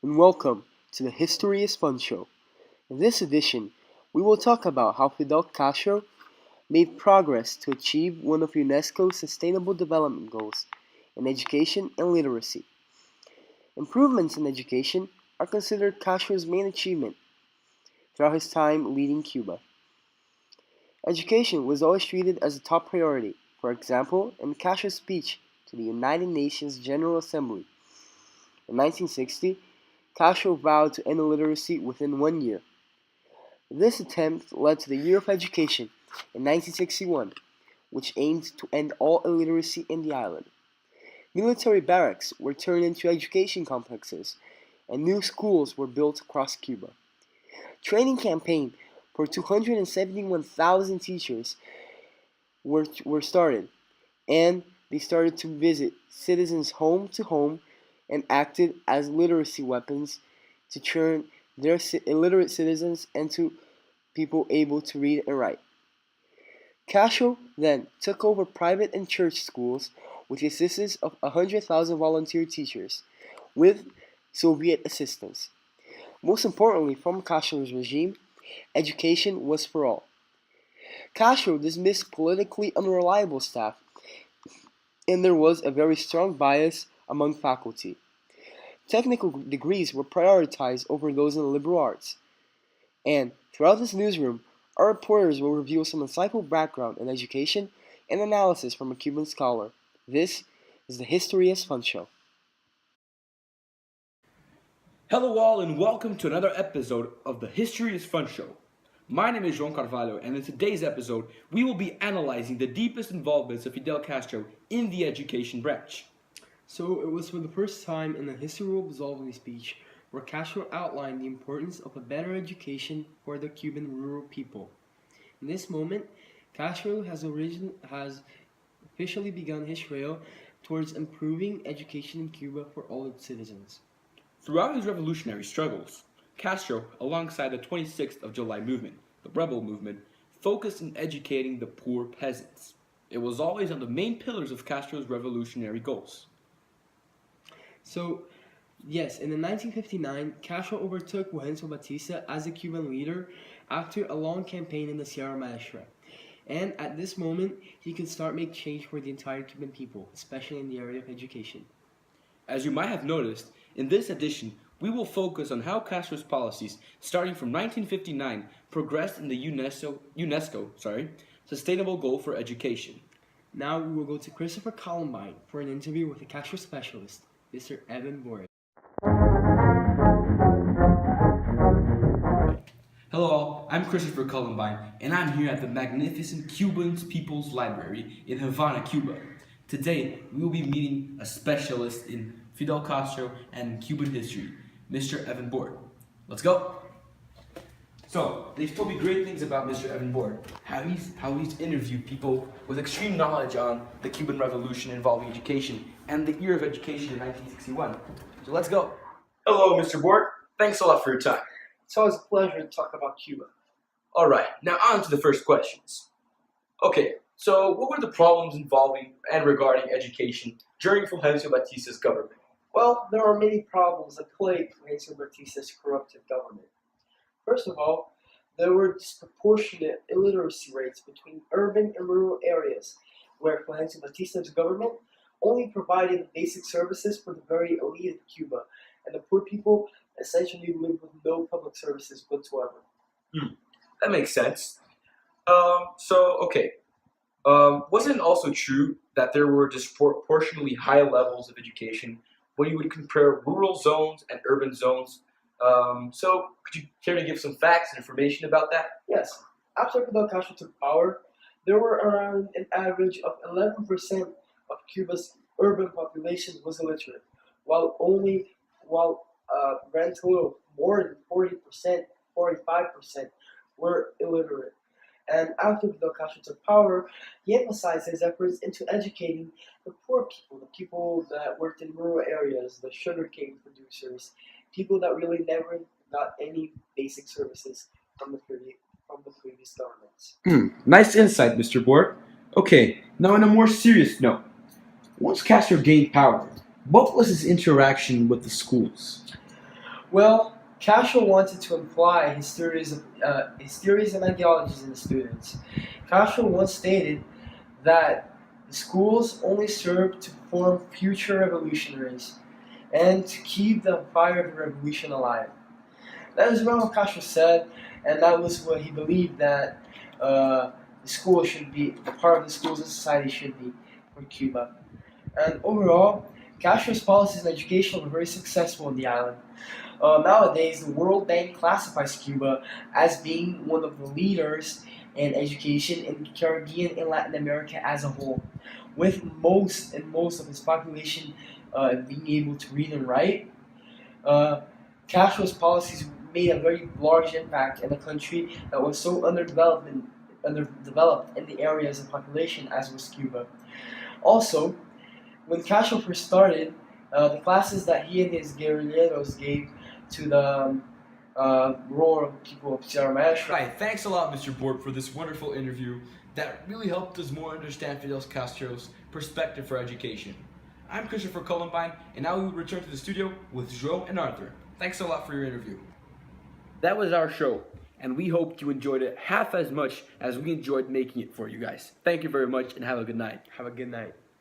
and welcome to the History is Fun show. In this edition, we will talk about how Fidel Castro made progress to achieve one of UNESCO's Sustainable Development Goals in education and literacy. Improvements in education are considered Castro's main achievement throughout his time leading Cuba. Education was always treated as a top priority. For example, in Castro's speech to the United Nations General Assembly in 1960, Castro vowed to end illiteracy within 1 year. This attempt led to the Year of Education in 1961, which aimed to end all illiteracy in the island. Military barracks were turned into education complexes, and new schools were built across Cuba. Training campaign for 271,000 teachers were started, and they started to visit citizens home to home and acted as literacy weapons to turn their illiterate citizens into people able to read and write. Castro then took over private and church schools with the assistance of 100,000 volunteer teachers, with Soviet assistance. Most importantly, from Castro's regime, education was for all. Castro dismissed politically unreliable staff, and there was a very strong bias among faculty. Technical degrees were prioritized over those in the liberal arts. And throughout this newsroom, our reporters will reveal some insightful background in education and analysis from a Cuban scholar. This is the History is Fun show. Hello all and welcome to another episode of the History is Fun show. My name is João Carvalho, and in today's episode we will be analyzing the deepest involvements of Fidel Castro in the education branch. So it was for the first time in the History will Absolve speech where Castro outlined the importance of a better education for the Cuban rural people. In this moment, Castro has officially begun his trail towards improving education in Cuba for all its citizens. Throughout his revolutionary struggles, Castro, alongside the 26th of July movement, the rebel movement, focused on educating the poor peasants. It was always on the main pillars of Castro's revolutionary goals. So, yes, in 1959, Castro overtook Fulgencio Batista as a Cuban leader after a long campaign in the Sierra Maestra. And at this moment, he could start make change for the entire Cuban people, especially in the area of education. As you might have noticed, in this edition, we will focus on how Castro's policies, starting from 1959, progressed in the UNESCO Sustainable Goal for Education. Now we will go to Christopher Columbine for an interview with a Castro specialist, Mr. Evan Boyd. Hello all, I'm Christopher Columbine, and I'm here at the magnificent Cuban People's Library in Havana, Cuba. Today, we will be meeting a specialist in Fidel Castro and Cuban history, Mr. Evan Boyd. Let's go! So, they've told me great things about Mr. Evan Boyd, how he's interviewed people with extreme knowledge on the Cuban Revolution involving education and the Year of Education in 1961. So let's go! Hello, Mr. Boyd. Thanks a lot for your time. It's always a pleasure to talk about Cuba. Alright, now on to the first questions. Okay, so what were the problems involving and regarding education during Fulgencio Batista's government? Well, there are many problems that plagued Fulgencio Batista's corrupted government. First of all, there were disproportionate illiteracy rates between urban and rural areas, where Fulgencio Batista's government only provided basic services for the very elite of Cuba, and the poor people essentially lived with no public services whatsoever. That makes sense. Wasn't it also true that there were disproportionately high levels of education when you would compare rural zones and urban zones? Could you care to give some facts and information about that? Yes. After Fidel Castro took power, there were around an average of 11% of Cuba's urban population was illiterate, while grand total of more than 40%, 45% were illiterate. And after Fidel Castro took power, he emphasized his efforts into educating the poor people, the people that worked in rural areas, the sugarcane producers, people that really never got any basic services from the previous governments. Nice insight, Mr. Boyd. Okay, now on a more serious note, once Castro gained power, what was his interaction with the schools? Well, Castro wanted to imply his theories and ideologies in the students. Castro once stated that the schools only serve to form future revolutionaries and to keep the fire of the revolution alive. That is what Castro said, and that was what he believed that the school should be, the part of the schools and society should be for Cuba. And overall, Castro's policies in education were very successful in the island. Nowadays, the World Bank classifies Cuba as being one of the leaders in education in the Caribbean and Latin America as a whole, with most of its population being able to read and write. Uh, Castro's policies made a very large impact in a country that was so underdeveloped in the areas of population as was Cuba. Also, when Castro first started, the classes that he and his guerrilleros gave to the rural people of Sierra Maestra. Right, thanks a lot, Mr. Borg, for this wonderful interview that really helped us more understand Fidel Castro's perspective for education. I'm Christopher Columbine, and now we will return to the studio with João and Arthur. Thanks a lot for your interview. That was our show, and we hope you enjoyed it half as much as we enjoyed making it for you guys. Thank you very much, and have a good night. Have a good night.